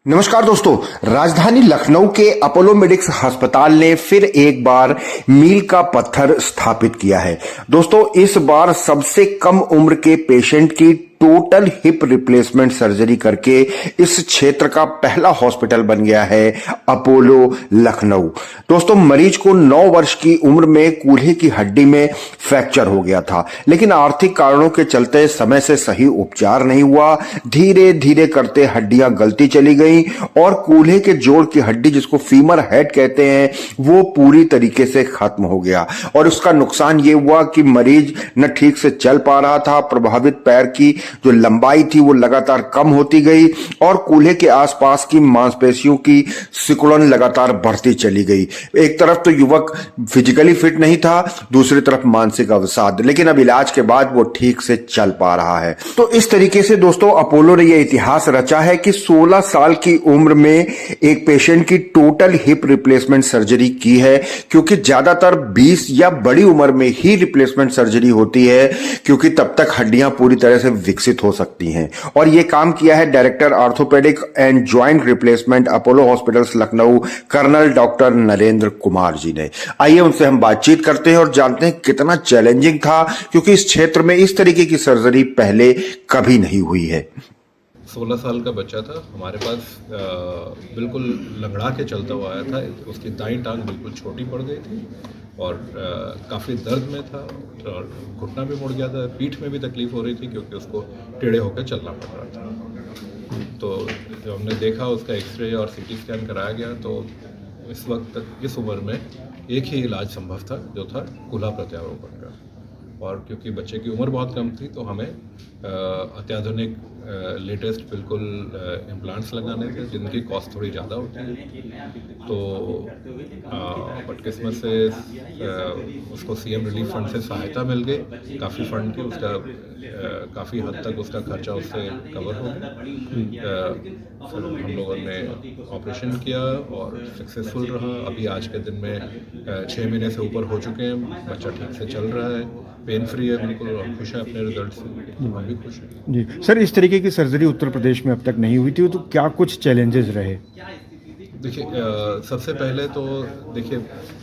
नमस्कार दोस्तों। राजधानी लखनऊ के अपोलो मेडिक्स अस्पताल ने फिर एक बार मील का पत्थर स्थापित किया है। दोस्तों, इस बार सबसे कम उम्र के पेशेंट की टोटल हिप रिप्लेसमेंट सर्जरी करके इस क्षेत्र का पहला हॉस्पिटल बन गया है अपोलो लखनऊ। दोस्तों, मरीज को 9 वर्ष की उम्र में कूल्हे की हड्डी में फ्रैक्चर हो गया था, लेकिन आर्थिक कारणों के चलते समय से सही उपचार नहीं हुआ। धीरे धीरे करते हड्डियां गलती चली गई और कूल्हे के जोड़ की हड्डी, जिसको फीमर हेड कहते हैं, वो पूरी तरीके से खत्म हो गया। और उसका नुकसान ये हुआ कि मरीज न ठीक से चल पा रहा था, प्रभावित पैर की जो लंबाई थी वो लगातार कम होती गई और कूल्हे के आसपास की मांसपेशियों की सिकुड़न लगातार बढ़ती चली गई। एक तरफ तो युवक फिजिकली फिट नहीं था, दूसरी तरफ मानसिक अवसाद, लेकिन अब इलाज के बाद वो ठीक से चल पा रहा है। तो इस तरीके से दोस्तों अपोलो ने यह इतिहास रचा है कि 16 साल की उम्र में एक पेशेंट की टोटल हिप रिप्लेसमेंट सर्जरी की है, क्योंकि ज्यादातर 20 या बड़ी उम्र में ही रिप्लेसमेंट सर्जरी होती है, क्योंकि तब तक हड्डियां पूरी तरह से विकसित हो सकती हैं। और यह काम किया है director orthopaedic and joint replacement Apollo hospitals Lucknow colonel doctor Narendra Kumar ji ने। आइए उनसे हम बातचीत करते हैं और जानते हैं कितना चैलेंजिंग था, क्योंकि इस क्षेत्र में इस तरीके की सर्जरी पहले कभी नहीं हुई है। 16 साल का बच्चा था हमारे पास, बिल्कुल लंगड़ा के चलता हुआ आया था। उसकी दाईं टांग बिल्कुल छोटी पड़ गई थी और काफ़ी दर्द में था और घुटना भी मुड़ गया था। पीठ में भी तकलीफ़ हो रही थी क्योंकि उसको टेढ़े होकर चलना पड़ रहा था। तो जब हमने देखा, उसका एक्सरे और सीटी स्कैन कराया गया, तो इस वक्त तक इस उम्र में एक ही इलाज संभव था, जो था कूल्हा प्रत्यारोपण का। और क्योंकि बच्चे की उम्र बहुत कम थी तो हमें अत्याधुनिक लेटेस्ट बिल्कुल इम्प्लांट्स लगाने थे, जिनकी कॉस्ट थोड़ी ज़्यादा होती है। तो बदकिस्मत से उसको सीएम रिलीफ फंड से सहायता मिल गई, काफ़ी फंड की। उसका काफ़ी हद तक उसका खर्चा उससे कवर हो गया। फिर हम लोगों ने ऑपरेशन किया और सक्सेसफुल रहा। अभी आज के दिन में 6 महीने से ऊपर हो चुके हैं, बच्चा ठीक से चल रहा है, पेन फ्री है बिल्कुल, और खुश है अपने रिजल्ट से। हम भी खुश हैं जी सर। इस तरीके की सर्जरी उत्तर प्रदेश में अब तक नहीं हुई थी, तो क्या कुछ चैलेंजेस रहे? देखिए, सबसे पहले तो देखिए,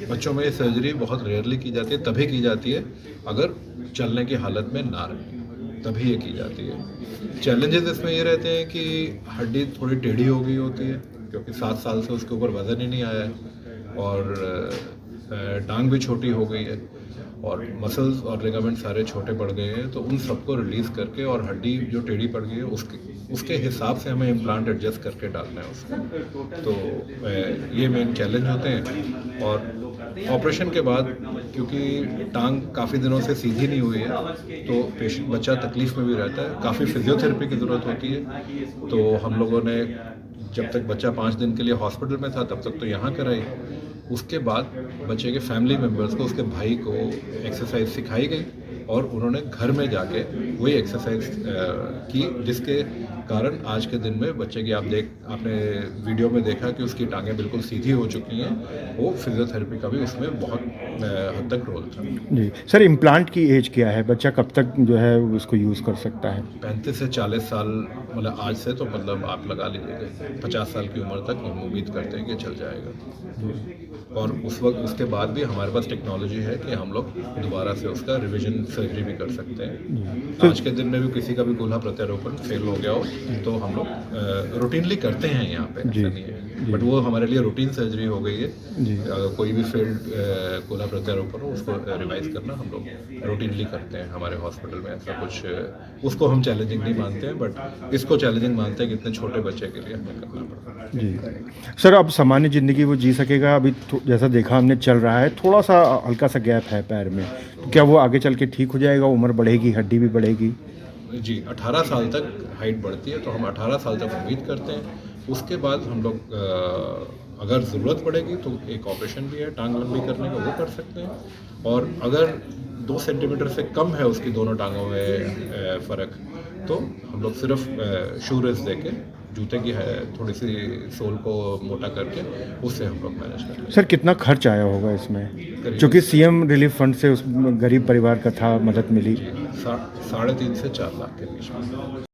बच्चों में ये सर्जरी बहुत रेयरली की जाती है, तभी की जाती है अगर चलने की हालत में ना रहे, तभी ये की जाती है। चैलेंजेस इसमें ये रहते हैं कि हड्डी थोड़ी टेढ़ी हो गई होती है, क्योंकि 7 साल से उसके ऊपर वज़न ही नहीं आया है, और टांग भी छोटी हो गई है, और मसल्स और लिगामेंट सारे छोटे पड़ गए हैं। तो उन सबको रिलीज़ करके और हड्डी जो टेढ़ी पड़ गई है उसके हिसाब से हमें इम्प्लांट एडजस्ट करके डालना है उसको। तो ये मेन चैलेंज होते हैं। और ऑपरेशन के बाद, क्योंकि टांग काफ़ी दिनों से सीधी नहीं हुई है, तो बच्चा तकलीफ़ में भी रहता है, काफ़ी फिजियोथेरेपी की ज़रूरत होती है। तो हम लोगों ने, जब तक बच्चा 5 दिन के लिए हॉस्पिटल में था, तब तक तो यहाँ कराई। उसके बाद बच्चे के फैमिली मेम्बर्स को, उसके भाई को एक्सरसाइज सिखाई गई और उन्होंने घर में जाके वही एक्सरसाइज की, जिसके कारण आज के दिन में बच्चे की आपने वीडियो में देखा कि उसकी टांगें बिल्कुल सीधी हो चुकी हैं। वो फिजियोथेरेपी का भी उसमें बहुत हद तक रोल था। जी सर, इम्प्लांट की एज क्या है? बच्चा कब तक जो है उसको यूज़ कर सकता है? 35 से 40 साल, मतलब आज से तो मतलब आप लगा लीजिएगा 50 साल की उम्र तक हम उम्मीद करते हैं कि चल जाएगा। और उस वक्त, उसके बाद भी हमारे पास टेक्नोलॉजी है कि हम लोग दोबारा से उसका रिवीजन सर्जरी भी कर सकते हैं। आज के दिन में भी किसी का भी कूल्हा प्रत्यारोपण फेल हो गया हो तो हम लोग रूटीनली करते हैं यहाँ पे, ऐसा नहीं है, बट वो हमारे लिए रूटीन सर्जरी हो गई है। कोई भी फेल्ड कूल्हा प्रत्यारोपण हो, उसको रिवाइज करना हम लोग रूटीनली करते हैं हमारे हॉस्पिटल में। ऐसा कुछ उसको हम चैलेंजिंग नहीं मानते हैं, बट इसको चैलेंजिंग मानते हैं कि इतने छोटे बच्चे के लिए हमें करना पड़ता है। जी सर, अब सामान्य ज़िंदगी वो जी सकेगा? अभी जैसा देखा हमने चल रहा है, थोड़ा सा हल्का सा गैप है पैर में, तो क्या वो आगे चल के ठीक हो जाएगा? उम्र बढ़ेगी, हड्डी भी बढ़ेगी? जी, 18 साल तक हाइट बढ़ती है, तो हम 18 साल तक उम्मीद करते हैं। उसके बाद हम लोग अगर ज़रूरत पड़ेगी तो एक ऑपरेशन भी है टांग लंबी करने का, वो कर सकते हैं। और अगर 2 सेंटीमीटर से कम है उसकी दोनों टांगों में फ़र्क, तो हम लोग सिर्फ शू रेस देके, जूते की है थोड़ी सी सोल को मोटा करके, उससे हम लोग मैनेज करते हैं। सर, कितना खर्च आया होगा इसमें? क्योंकि सीएम रिलीफ फंड से उस गरीब परिवार का था, मदद मिली। 3.5 से 4 लाख के बीच में।